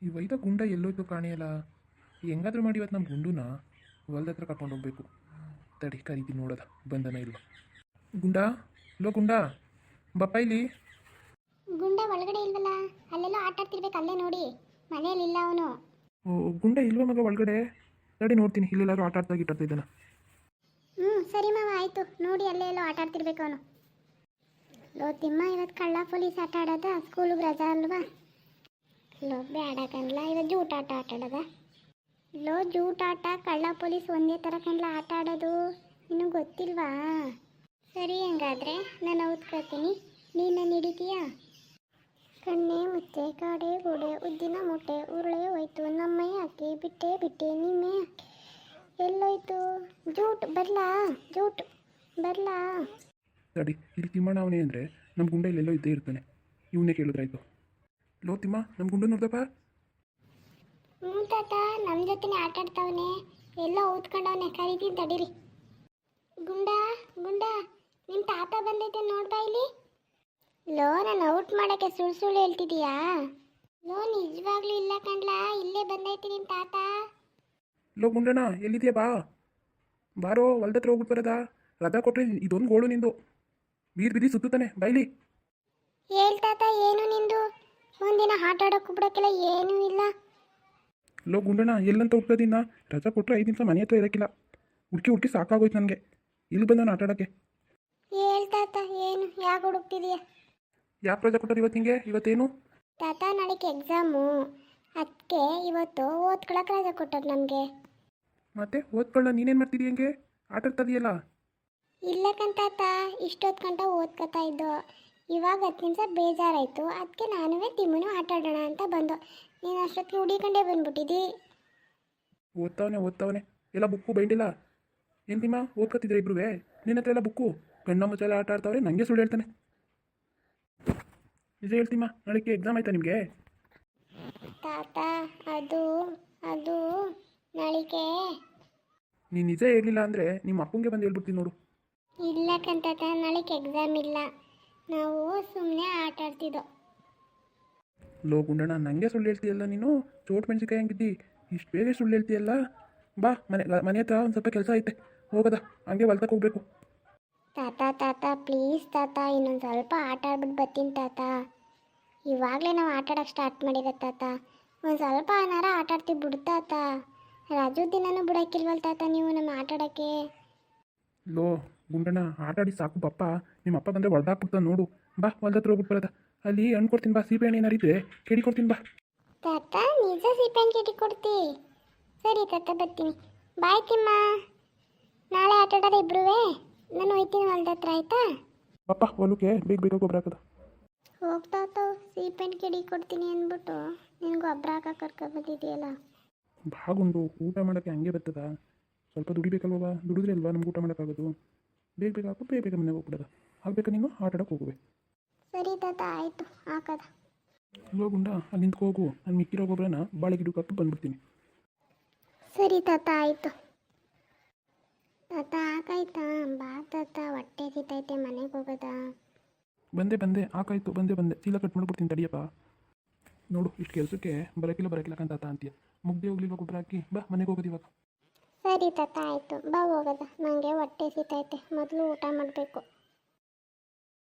ಈ ವೈದ ಗುಂಡ ಎಲ್ಲೋಯ್ತು ಕಾಣಿಯಲ್ಲ. ಹೆಂಗಾದ್ರೂ ಮಾಡಿ ಇವತ್ತು ನಮ್ಮ ಗುಂಡುನ ಹೊಲ್ದ ಹತ್ರ ಕರ್ಕೊಂಡು ಹೋಗ್ಬೇಕು. ತಡಿ ಕರಿತೀನಿ ನೋಡೋದ ಬಂದನ ಇಲ್ವ. ಗುಂಡ ಲೋ ಗುಂಡ ಬಪ್ಪ ಇಲ್ಲಿ. ಗುಂಡ ಒಳಗಡೆ ಇಲ್ವಲ್ಲ, ಅಲ್ಲೆಲ್ಲೋ ಆಟ ಆಡ್ತಿರ್ಬೇಕು, ಅಲ್ಲೇ ನೋಡಿ. ಮನೆಯಲ್ಲಿಲ್ಲ ಅವನು. ಓ ಗುಂಡ ಇಲ್ವ ಮಗ ಒಳಗಡೆ? ತಡಿ ನೋಡ್ತೀನಿ, ಇಲ್ಲೆಲ್ಲಾದ್ರೂ ಆಟ ಆಡ್ತಾ ಗಿಟ್ಟಾಡ್ತಾ ಇದ್ದಾನ. ಸರಿ ಮಾವ, ಆಯಿತು. ನೋಡಿ ಅಲ್ಲೇ ಎಲ್ಲೋ ಆಟ ಆಡ್ತಿರ್ಬೇಕು ಅವನು. ಲೋ ತಿಮ್ಮ, ಇವತ್ತು ಕಳ್ಳ ಪೊಲೀಸ್ ಆಟ ಆಡೋದ? ಸ್ಕೂಲಿಗೆ ರಜಾ ಅಲ್ವಾ? ಲೋ ಬೇಡ ಕಣ್ಲ, ಇವತ್ತು ಜೂಟ್ ಆಟ ಆಡೋದ? ಲೋ ಜೂಟ್ ಆಟ ಕಳ್ಳ ಪೊಲೀಸ್ ಒಂದೇ ಥರ ಕಣ್ಲ ಆಟ ಆಡೋದು, ನಿನಗೆ ಗೊತ್ತಿಲ್ವಾ? ಸರಿ, ಹಂಗಾದ್ರೆ ನಾನು ಔತ್ಕೊಳ್ತೀನಿ, ನೀನು ಹಿಡಿತೀಯಾ? ಕಣ್ಣೆ ಮುಚ್ಚೆ ಕಾಡೆ ಗೋಡೆ ಉದ್ದಿನ ಮೂಟೆ ಉರುಳೆ ಹೋಯ್ತು, ನಮ್ಮಯ್ಯ ಹಾಕಿ ಬಿಟ್ಟೆ ಬಿಟ್ಟೆ ನಿಮ್ಮೆ ಎಲ್ಲೋಯ್ತು? ಜೂಟ್ ಬರ್ಲಾ? ಜೂಟ್ ಬರ್ಲಾ? ತಡಿ, ಇಲ್ಲಿ ತಿಮ್ಮಣ್ಣ ಅವನೇ ಅಂದರೆ ನಮ್ಮ ಗುಂಡ ಇಲ್ಲೆಲ್ಲೋ ಇದ್ದೇ ಇರ್ತಾನೆ. ಇವನ್ನೇ ಕೇಳಿದ್ರಾಯ್ತು. ಲೋ ತಿಮ್ಮ, ನಮ್ಮ ಗುಂಡು ನೋಡ್ದಪ್ಪ. ತಾತ, ನಮ್ಮ ಜೊತೆನೇ ಆಟ ಆಡ್ತಾವನೆ, ಎಲ್ಲ ಊದ್ಕೊಂಡವನೆ. ಕರಿತೀನಿ ತಡೀರಿ. ಗುಂಡ ಗುಂಡ, ನಿಮ್ಮ ತಾತ ಬಂದೈತೆ ನೋಡ್ಬಾ ಇಲ್ಲಿ. ಲೋ, ನಾನು ಔಟ್ ಮಾಡೋಕ್ಕೆ ಸುಳ್ಳು ಸುಳ್ಳು ಹೇಳ್ತಿದೀಯಾ? ಲೋ ನಿಜವಾಗ್ಲೂ ಇಲ್ಲ ಕಣ್ಲಾ, ಇಲ್ಲೇ ಬಂದೈತೆ ನಿಮ್ಮ ತಾತ. ಲೋ ಗುಂಡಣ್ಣ ಎಲ್ಲಿದೆಯಾ? ಬಾರೋ, ಹೊಲ್ದ ಹತ್ರ ಹೋಗ್ಬಿಟ್ಟು ಬರೋದಾ? ರಜಾ ಕೊಟ್ಟರೆ ಇದೊಂದು ಗೋಳು ನಿಂದು. ಬೀದಿ ಸುತ್ತಾನೆ ಬೈಲಿ. ಹೇಳ್ತಾತ, ಏನು ನಿಂದು? ಒಂದಿನ ಆಟ ಆಡೋಕ್ಕೂ ಬಿಡೋಕ್ಕಿಲ್ಲ, ಏನೂ ಇಲ್ಲ. ಲೋ ಗುಂಡಣ್ಣ ಎಲ್ಲಂತ ಹುಡ್ಕೋದಿನ್ನ? ರಜಾ ಕೊಟ್ಟರೆ 5 ನಿಮಿಷ ಮನೆ ಹತ್ರ ಇರೋಕ್ಕಿಲ್ಲ. ಹುಡುಕಿ ಸಾಕಾಗೋಯ್ತು ನನಗೆ. ಇಲ್ಲಿ ಬಂದವನು ಆಟ ಆಡೋಕ್ಕೆ. ಹೇಳ್ತಾತ, ಏನು ಯಾಕೆ ಹುಡುಕ್ತಿದೀಯ? ಯಾಕೆ ರಜಾ ಕೊಟ್ಟರು ಇವತ್ತಿಂಗೆ? ಇವತ್ತೇನು ತಾತ? ನಾಳೆಗೆ ಎಕ್ಸಾಮು, ಅದಕ್ಕೆ ಇವತ್ತು ಓದ್ಕೊಳಕ್ಕೆ ರಜಾ ಕೊಟ್ಟರು ನಮಗೆ. ಮತ್ತೆ ಓದ್ಕೊಳ್ಳ ನೀನೇನು ಮಾಡ್ತಿದ್ದೀಯ? ಹಂಗೆ ಆಟ ಆಡ್ತದೆಯಲ್ಲ. ಇಲ್ಲ ಕಂತಾತ, ಇಷ್ಟೊತ್ತು ಗಂಟ ಓದ್ಕೊತಾ ಇದ್ದೋ. ಇವಾಗ 10 ನಿಮಿಷ ಬೇಜಾರಾಯಿತು, ಅದಕ್ಕೆ ನಾನುವೇ ತಿಮ್ಮನು ಆಟ ಆಡೋಣ ಅಂತ ಬಂದು. ನೀನು ಅಷ್ಟೊತ್ತಿಗೆ ಹುಡಿಕೊಂಡೇ ಬಂದ್ಬಿಟ್ಟಿದ್ದಿ. ಓದ್ತಾವನೆ ಎಲ್ಲ ಬುಕ್ಕು ಬೈಂಡಿಲ್ಲ. ಏನು ತಿಮ್ಮ ಓದ್ಕೊತಿದ್ರೆ ಇಬ್ರು? ನಿನ್ನ ಹತ್ರ ಎಲ್ಲ ಬುಕ್ಕು ಕಣ್ಣ ಮುಚ್ಚೆಲ್ಲ ಆಟ ಆಡ್ತಾವ್ರೆ. ನನಗೆ ಸುಳ್ಳು ಹೇಳ್ತಾನೆ. ನಿಜ ಹೇಳ್ತಿಮ್ಮ, ನಾಳೆಗೆ ಎಕ್ಸಾಮ್ ಆಯ್ತಾ ನಿಮಗೆ? ತಾತ, ಅದು ಅದು ನಾಳೆಗೆ. ನೀನು ನಿಜ ಹೇಳಲಿಲ್ಲ ಅಂದರೆ ನಿಮ್ಮ ಅಪ್ಪಂಗೆ ಬಂದು ಹೇಳ್ಬಿಡ್ತೀನಿ ನೋಡು. ಇಲ್ಲ ಕಂತಾತ, ನಾಳೆಗೆ ಎಕ್ಸಾಮ್ ಇಲ್ಲ, ನಾವು ಸುಮ್ಮನೆ ಆಟ ಆಡ್ತಿದ್ದೋ. ಲೋ ಗುಂಡಣ್ಣ, ನನಗೆ ಸುಳ್ಳು ಹೇಳ್ತೀಯಲ್ಲ ನೀನು. ಚೋಟ್ ಮೆಣಸಿಕಾಯಿ ಹಂಗಿದ್ದಿ, ಇಷ್ಟು ಬೇಗ ಸುಳ್ಳು ಹೇಳ್ತೀಯಲ್ಲ. ಬಾ, ಮನೆ ಹತ್ರ ಒಂದು ಸ್ವಲ್ಪ ಕೆಲಸ ಐತೆ, ಹೋಗೋದ ಹಂಗೆ ಹೊಲ್ತಕ್ಕೆ ಹೋಗ್ಬೇಕು. ತಾತ ಪ್ಲೀಸ್ ತಾತ, ಇನ್ನೊಂದು ಸ್ವಲ್ಪ ಆಟ ಆಡ್ಬಿಟ್ಟು ಬರ್ತೀನಿ ತಾತ. ಇವಾಗಲೇ ನಾವು ಆಟ ಆಡೋಕ್ಕೆ ಸ್ಟಾರ್ಟ್ ಮಾಡಿರೋ ತಾತ. ಒಂದು ಸ್ವಲ್ಪ ಏನಾರ ಆಟ ಆಡ್ತೀವಿ ಬಿಡ್ತಾತ. ರಜು ದಿನನೂ ಬಿಡೋಕ್ಕಿಲ್ವಲ್ಲ ತಾತ ನೀವು ನಮ್ಮ ಆಟ ಆಡೋಕ್ಕೆ. ಲೋ ಗುಂಡಣ್ಣ, ಆಟ ಆಡಿ ಸಾಕು ಪಪ್ಪ. ನಿಮ್ಮ ಅಪ್ಪ ಬಂದರೆ ಹೊಡೆದಾಕ್ಬಿಡ್ತಾನೆ ನೋಡು. ಬಾ, ಹೊಲ್ದ ಹತ್ರ ಹೋಗ್ಬಿಟ್ಟು ಬರೋದ. ಅಲ್ಲಿ ಹಣ್ಣು ಕೊಡ್ತೀನಿ ಬಾ, ಸೀಬೆ ಹಣ್ಣು ಏನಾರಿದ್ರೆ ಕೇಳಿ ಕೊಡ್ತೀನಿ ಬಾ. ತಾತ ನಿಜ ಸಿಪ್ಪೆನ್ ಕೇಟಿ ಕೊಡ್ತಿ? ಸರಿ ತಾತ, ಬರ್ತೀನಿ. ಬಾಯ್ ತಿಮ್ಮ, ನಾಳೆ ಆಟ ಆಡೋದು ಇಬ್ರುವೇ. ನಾನು ಹೋಯ್ತೀನಿ ಹೊಲ್ದ ಹತ್ರ, ಆಯ್ತಾ? ಪಪ್ಪ ಹೊಲಕ್ಕೆ ಬೇಗ ಗೊಬ್ಬರ ಹಾಕೋದು. ಹೋಗ್ತಾತ, ಸೀಪೆನ್ ಕಿಡಿ ಕೊಡ್ತೀನಿ ಅಂದ್ಬಿಟ್ಟು ನಿನ್ಗೆ ಗೊಬ್ಬರ ಹಾಕಕ್ಕೆ ಕರ್ಕೊಬಂದಿದೆಯಲ್ಲ. ಬಾಗುಂಡು ಊಟ ಮಾಡೋಕ್ಕೆ ಹಂಗೆ ಬರ್ತದ? ಸ್ವಲ್ಪ ದುಡಿಬೇಕಲ್ವ? ದುಡಿದ್ರೆ ಅಲ್ವಾ ನಮ್ಗೆ ಊಟ ಮಾಡೋಕ್ಕಾಗೋದು. ಬೇಗ ಹಾಕು, ಬೇಗ ಮನೆಗೆ ಹೋಗ್ಬಿಡೋದು. ಆಗಬೇಕಾ ನೀನು ಆಟ ಆಡೋಕೆ ಹೋಗುವೆ? ಸರಿ ತಾತ, ಆಯಿತು, ಹಾಕದ. ಅಲ್ವಾ ಗುಂಡ, ಅಲ್ಲಿ ನಿಂತ್ಕೊ ಹೋಗು. ನಾನು ಮಿಕ್ಕಿರೋ ಗೊಬ್ಬರನ ಬಾಳೆ ಗಿಡಕ್ಕೆ ಹಾಕಿ ಬಂದ್ಬಿಡ್ತೀನಿ. ಸರಿ ತಾತ, ಆಯಿತು. ತಾತ ಹಾಕಾಯ್ತಾ? ಬಾ ತಾತ, ಹೊಟ್ಟೆ ಸಿತೈತೆ, ಮನೆಗೆ ಹೋಗೋದಾ? ಬಂದೆ ಹಾಕಾಯ್ತು, ಬಂದೆ. ಚೀಲ ಕಟ್ ಮಾಡ್ಬಿಡ್ತೀನಿ ತಡಿಯಪ್ಪ. ನೋಡು, ಇಷ್ಟು ಕೆಲಸಕ್ಕೆ ಬರೋಕ್ಕಿಲ್ಲ ಕಂತಾತ ಅಂತೀಯ. ಮುಗ್ದೆ ಹೋಗ್ಲಿಲ್ವ ಗೊಬ್ಬರ ಹಾಕಿ? ಬಾ, ಮನೆಗೆ ಹೋಗೋದು ಇವಾಗ. ಸರಿ ತಾತ, ಆಯಿತು, ಬಾ ಹೋಗೋದ. ನನಗೆ ಹೊಟ್ಟೆ ಸಿತೈತೆ, ಮೊದಲು ಊಟ ಮಾಡಬೇಕು.